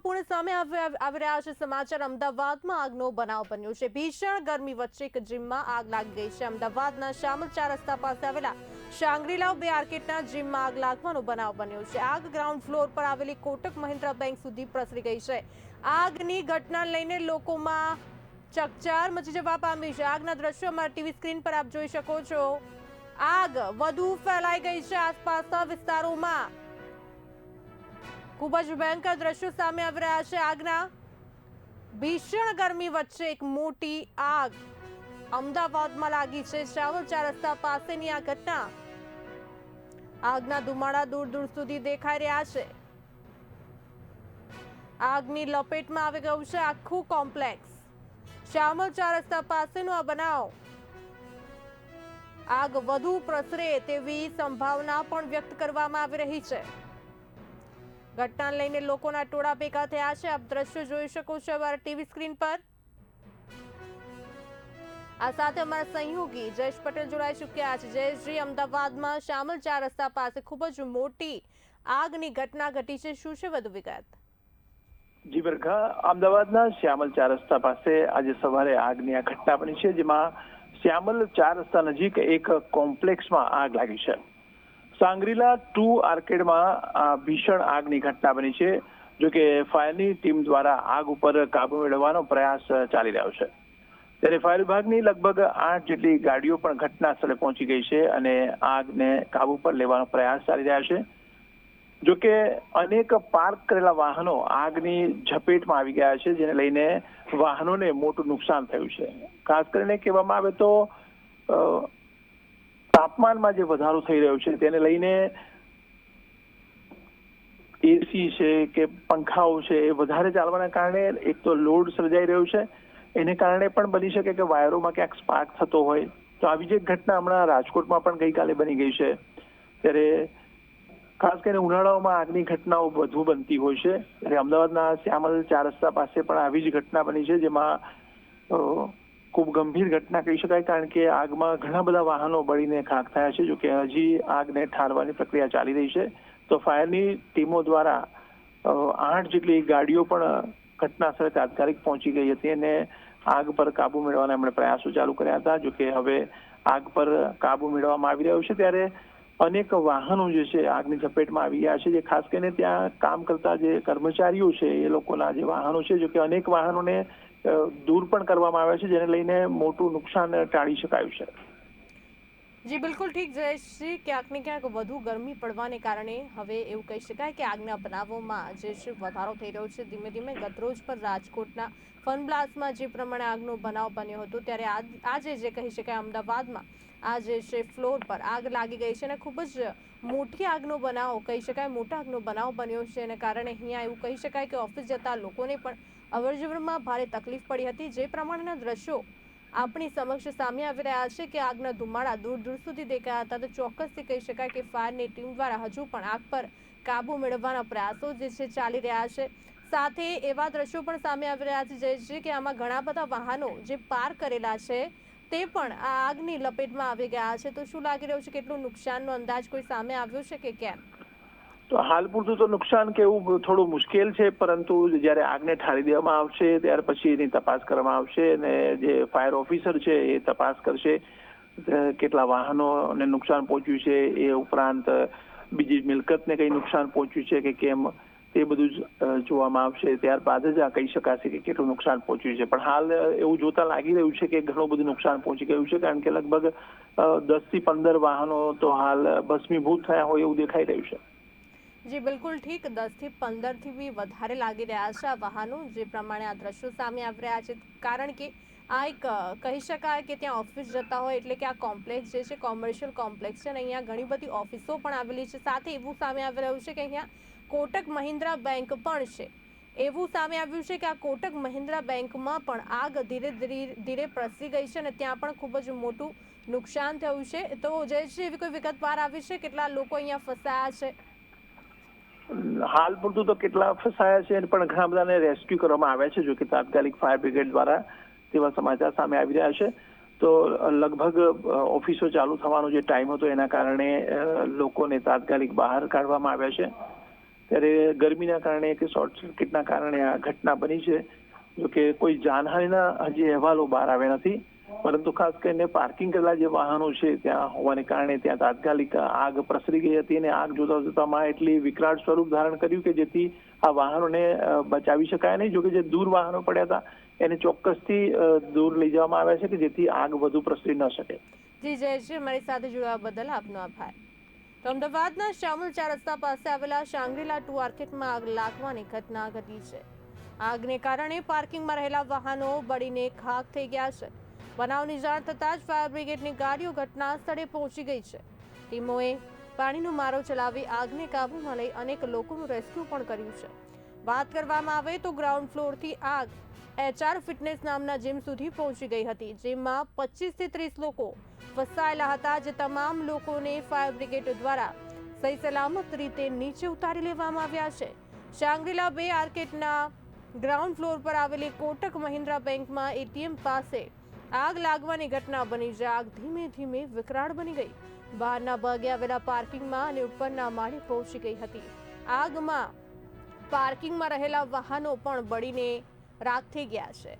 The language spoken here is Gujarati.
મહત્વપૂર્ણ સામે આવી રહ્યા છે સમાચાર। અમદાવાદમાં આગનો બનાવ બન્યો છે। ભીષણ ગરમી વચ્ચે એક જીમમાં આગ લાગી ગઈ છે। અમદાવાદના શામલ 4 રસ્તા પાસે આવેલા શાંગ્રીલા બે આર્કેડના જીમમાં આગ લાગવાનો બનાવ બન્યો છે। આગ ગ્રાઉન્ડ ફ્લોર પર આવેલી કોટક મહિન્દ્રા બેંક સુધી પ્રસરી ગઈ છે। આગની ઘટનાને લઈને લોકોમાં ચકચાર મચી જવા પામી છે। આગના દ્રશ્યો અમારા ટીવી સ્ક્રીન પર આપ જોઈ શકો છો। આગ વધુ ફેલાઈ ગઈ છે આસપાસના વિસ્તારોમાં। खूब ज भयंकर दृश्यों सामे આવી રહ્યા છે। આગના ભીષણ ગરમી વચ્ચે એક મોટી આગ અમદાવાદમાં લાગી છે। શામલ 4 રસ્તા પાસેની આ ઘટના। આગના ધુમાડા દૂર દૂર સુધી દેખાઈ રહ્યા છે। આગની લપેટમાં આવી ગયું છે આખું કોમ્પ્લેક્સ। શામલ 4 રસ્તા પાસેનો આ બનાવ। આગ વધુ પ્રસરે તેવી સંભાવના પણ વ્યક્ત કરવામાં આવી રહી છે। ઘટનાને લઈને લોકોના ટોળા ભેગા થયા છે। આપ દ્રશ્યો જોઈ શકો છો અમારા ટીવી સ્ક્રીન પર। આ સાથે અમારા સહયોગી જયેશ પટેલ જોડાઈ ચૂક્યા છે। જયેશજી, અમદાવાદમાં શામલ 4 રસ્તા પાસે ખૂબ જ મોટી આગની ઘટના ઘટી છે, શું છે વધુ વિગત? જી બરખા, અમદાવાદના શ્યામલ 4 રસ્તા પાસે આજે સવારે આગની આ ઘટના બની છે, જેમાં શ્યામલ 4 રસ્તા નજીક એક કોમ્પ્લેક્સમાં આગ લાગી છે। સાંગ્રીલા 2 આર્કેડમાં ભીષણ આગની ઘટના બની છે। જો કે ફાયરની ટીમ દ્વારા આગ ઉપર કાબુ મેળવવાનો પ્રયાસ ચાલી રહ્યો છે। ત્યારે ફાયર વિભાગની લગભગ 8 જેટલી ગાડીઓ પણ ઘટના સ્થળે પહોંચી ગઈ છે અને આગને કાબુ પર લેવાનો પ્રયાસ ચાલી રહ્યા છે। જો કે અનેક પાર્ક કરેલા વાહનો આગની ઝપેટમાં આવી ગયા છે, જેને લઈને વાહનોને મોટું નુકસાન થયું છે। ખાસ કરીને કહેવામાં આવે તો તાપમાનમાં જે વધારો થઈ રહ્યો છે તેને લઈને એસી છે કે પંખાઓ છે એ વધારે ચાલવાના કારણે એક તો લોડ સર્જાઈ રહ્યો છે, એને કારણે પણ બની શકે કે વાયરોમાં ક્યાંક સ્પાર્ક થતો હોય। તો આવી જ એક ઘટના હમણાં રાજકોટમાં પણ ગઈકાલે બની ગઈ છે। ત્યારે ખાસ કરીને ઉનાળાઓમાં આગની ઘટનાઓ વધુ બનતી હોય છે। ત્યારે અમદાવાદના શ્યામલ 4 રસ્તા પાસે પણ આવી જ ઘટના બની છે, જેમાં ખૂબ ગંભીર ઘટના કહી શકાય, કારણ કે આગમાં ઘણા બધા વાહનો બળીને ખાખ થયા છે। જો કે હજી આગને ઠારવાની પ્રક્રિયા ચાલી રહી છે। તો ફાયરની ટીમો દ્વારા 8 જેટલી ગાડીઓ પણ ઘટના સ્થળે તાત્કાલિક પહોંચી ગઈ હતી અને આગ પર કાબુ મેળવવાના એમણે પ્રયાસો ચાલુ કર્યા હતા। જો કે હવે આગ પર કાબુ મેળવવામાં આવી રહ્યો છે, ત્યારે અનેક વાહનો જે છે આગની ઝપેટમાં આવી ગયા છે, જે ખાસ કરીને ત્યાં કામ કરતા જે કર્મચારીઓ છે એ લોકોના જે વાહનો છે। જો કે અનેક વાહનોને દૂર પણ કરવામાં આવ્યા છે, જેને લઈને મોટું નુકસાન ટાળી શકાયું છે। જી બિલકુલ ઠીક જયેશજી, ક્યાંક ને ક્યાંક વધુ ગરમી પડવાને કારણે હવે એવું કહી શકાય કે આગના બનાવોમાં જે છે વધારો થઈ રહ્યો છે ધીમે ધીમે। ગતરોજ પર રાજકોટના ફનબ્લાસ્ટમાં જે પ્રમાણે આગનો બનાવ બન્યો હતો, ત્યારે આજે જે કહી શકાય અમદાવાદમાં આ જે છે ફ્લોર પર આગ લાગી ગઈ છે અને ખૂબ જ મોટી આગનો બનાવ કહી શકાય, મોટા આગનો બનાવ બન્યો છે અને કારણે અહીંયા એવું કહી શકાય કે ઓફિસ જતા લોકોને પણ અવરજવરમાં ભારે તકલીફ પડી હતી। જે પ્રમાણેના દ્રશ્યો આપણી સમક્ષ સામે આવી રહ્યા છે કે આગના ધુમાડા દૂર દૂર સુધી દેખાયા હતા, તો ચોક્કસથી કહી શકાય કે ફાયરની ટીમ દ્વારા હજુ પણ આગ પર કાબુ મેળવવાના પ્રયાસો જે છે ચાલી રહ્યા છે। સાથે એવા દ્રશ્યો પણ સામે આવી રહ્યા છે જયેશજી કે આમાં ઘણા બધા વાહનો જે પાર્ક કરેલા છે તે પણ આ આગની લપેટમાં આવી ગયા છે। તો શું લાગી રહ્યું છે, કેટલું નુકસાનનો અંદાજ કોઈ સામે આવ્યો છે કે કેમ? તો હાલ પૂરતું તો નુકસાન કહેવું થોડું મુશ્કેલ છે, પરંતુ જ્યારે આગને ઠારી દેવામાં આવશે ત્યાર પછી એની તપાસ કરવામાં આવશે અને જે ફાયર ઓફિસર છે એ તપાસ કરશે કેટલા વાહનોને નુકસાન પહોંચ્યું છે, એ ઉપરાંત બીજી મિલકતને કંઈ નુકસાન પહોંચ્યું છે કે કેમ, તે બધું જ જોવામાં આવશે। ત્યારબાદ જ આ કહી શકાશે કે કેટલું નુકસાન પહોંચ્યું છે। પણ હાલ એવું જોતા લાગી રહ્યું છે કે ઘણું બધું નુકસાન પહોંચી ગયું છે, કારણ કે લગભગ 10 થી 15 વાહનો તો હાલ ભસ્મીભૂત થયા હોય એવું દેખાઈ રહ્યું છે। જી બિલકુલ ઠીક, 10 થી 15 થી બી વધારે લાગી રહ્યા છે આ વાહનો, જે પ્રમાણે આ દ્રશ્યો સામે આવી રહ્યા છે। કારણ કે આ એક કહી શકાય કે ત્યાં ઓફિસ જતા હોય એટલે કે આ કોમ્પ્લેક્સ જે છે કોમર્શિયલ કોમ્પ્લેક્સ છે અને અહીંયા ઘણી બધી ઓફિસો પણ આવેલી છે। સાથે એવું સામે આવી રહ્યું છે કે અહીંયા કોટક મહિન્દ્રા બેંક પણ છે। એવું સામે આવ્યું છે કે આ કોટક મહિન્દ્રા બેંકમાં પણ આગ ધીરે ધીરે પ્રસરી ગઈ છે અને ત્યાં પણ ખૂબ જ મોટું નુકસાન થયું છે। તો જયેશજી, એવી કોઈ વિગત બહાર આવી છે, કેટલા લોકો અહીંયા ફસાયા છે? હાલ પૂરતું તો કેટલા ફસાયા છે પણ ઘણા બધાને રેસ્ક્યુ કરવામાં આવ્યા છે। જો કે તાત્કાલિક ફાયર બ્રિગેડ દ્વારા તેવા સમાચાર સામે આવી રહ્યા છે। તો લગભગ ઓફિસો ચાલુ થવાનો જે ટાઈમ હતો એના કારણે લોકોને તાત્કાલિક બહાર કાઢવામાં આવ્યા છે। ત્યારે ગરમીના કારણે કે શોર્ટ સર્કિટના કારણે આ ઘટના બની છે. જોકે કોઈ જાનહાનિના હજી અહેવાલો બહાર આવ્યા નથી, પરંતુ ખાસ કરીને પાર્કિંગ કરેલા જે વાહનો છે ત્યાં હોવાને કારણે ત્યાં તાત્કાલિક આગ પ્રસરી ગઈ હતી અને આગ જોતા જોતામાં એટલી વિકરાળ સ્વરૂપ ધારણ કર્યું કે જેથી આ વાહનોને બચાવી શકાય નહીં. જોકે જે દૂર વાહનો પડ્યા હતા એને ચોક્કસથી દૂર લઈ જવામાં આવ્યા છે કે જેથી આગ વધુ પ્રસરી ન શકે. જી જયેશજી, અમારી સાથે જોડાવા બદલ આપનો આભાર. તો અમદાવાદના શામલ 4 રસ્તા પાસે આવેલા શાંગ્રીલા 2 માર્કેટમાં આગ લાગવાની ઘટના ઘટી છે. આગને કારણે પાર્કિંગમાં રહેલા વાહનો બળીને ખાખ થઈ ગયા છે. બનાવની જાણ થતાં જ ફાયર બ્રિગેડની ગાડીઓ ઘટના સ્થળે પહોંચી ગઈ છે. ટીમોએ પાણીનો મારો ચલાવી આગને કાબૂમાં લઈ અનેક લોકોનું રેસ્ક્યુ પણ કર્યું છે. વાત કરવામાં આવે તો ગ્રાઉન્ડ ફ્લોરથી આગ HR ફિટનેસ નામના જીમ સુધી પહોંચી ગઈ હતી, જેમાં 25 થી 30 લોકો ફસાયેલા હતા, જે તમામ લોકોને ફાયર બ્રિગેડ દ્વારા સહી સલામત રીતે નીચે ઉતારી લેવામાં આવ્યા છે. શાંગ્રીલા 2 માર્કેટના ગ્રાઉન્ડ ફ્લોર પર આવેલી કોટક મહિન્દ્રા બેંકમાં ATM પાસે આગ લાગવાની ઘટના બની, જે આગ ધીમે ધીમે વિકરાળ બની ગઈ. બહારના ભાગે આવેલા પાર્કિંગમાં અને ઉપરના માળે પહોંચી ગઈ હતી. આગમાં પાર્કિંગમાં રહેલા વાહનો પણ બળીને રાખ થઈ ગયા છે.